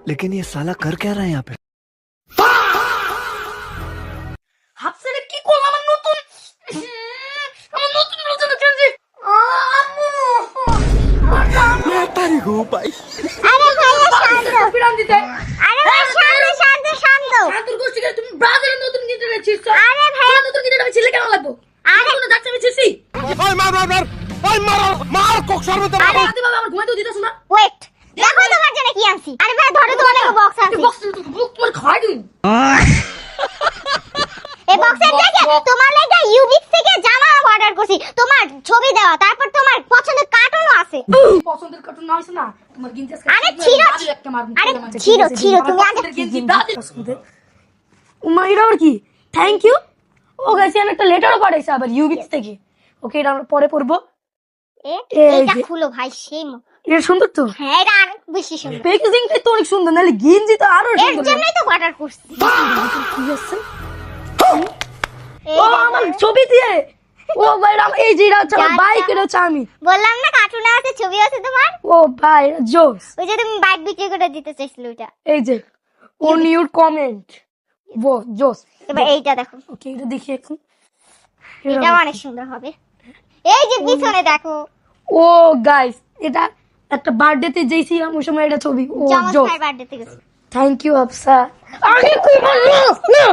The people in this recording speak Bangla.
लेकिन ये साला कर क्या रहा है यहाँ पे? হাফসারে কি করলাম আমার নতুন রোজা খেলছি আম্মু मैं तारी हूँ भाई। আরে ভাইয়া শান্ত বিরাম দিতে আরে ভাই শান্ত শান্ত শান্ত শান্তর গোষ্ঠী গেলে তুমি ব্রাজিলের নতুন গিটার রেছিস আরে ভাইয়া নতুন গিটার আমি ছেলে কেন লাগবো আরে কোনো ডাক্তার আমি ছিছি ओए मार कोक शरबत আরে বাবা আমার ঘুমাইতে দিতাছ না ওয়েট দেখো তোমার জন্য কি আনছি আরে ভাই ধরো তো অনেক বক্স আনছি বক্স তোমার খাই দিন এই বক্সের থেকে তোমার লাগা ইউবিক্স থেকে জামা অর্ডার করছি তোমার ছবি দেওয়া তারপর তোমার পছন্দের কার্টুনও আছে পছন্দের কার্টুন না হইছে না তোমার গিঞ্জাস আরে ছিড়ো আরে ছিড়ো ছিড়ো তুমি আগে গিঞ্জি দাদি পছন্দের উমাইরা আর কি থ্যাংক ইউ ও গাইছে আমি একটা লেটারও পাঠাইছে আবার ইউবিক্স থেকে ওকে এটা আমরা পরে পড়বো এটা খুলো ভাই সেম এটা সুন্দর তো হ্যাঁ এটা আর বেশি সুন্দর প্যাকেজিংটা তো অনেক সুন্দর নালে গিঞ্জি তো আরো এর সুন্দর জন্যই তো অর্ডার করছি কি আছে ও আমার ছবি দিয়ে ও ভাই রাম এই যে এটা হচ্ছে বাইক এটা হচ্ছে আমি বললাম না কার্টুনে আছে ছবি আছে তোমার ও ভাই জোস ওই যে তুমি বাইক বিক্রি করে দিতে চাইছিলে ওটা এই যে অন ইউর কমেন্ট ও জোস এবার এইটা দেখো ওকে এটা দেখি এখন এটা অনেক সুন্দর হবে এই যে পিছনে দেখো ও গাইস এটা একটা বার্থডেতে যেইছিলাম ওই সময় এটা ছবি ও জমজ জোস ভাই বার্থডে গেছে থ্যাংক ইউ আফসা আরে কি বললো না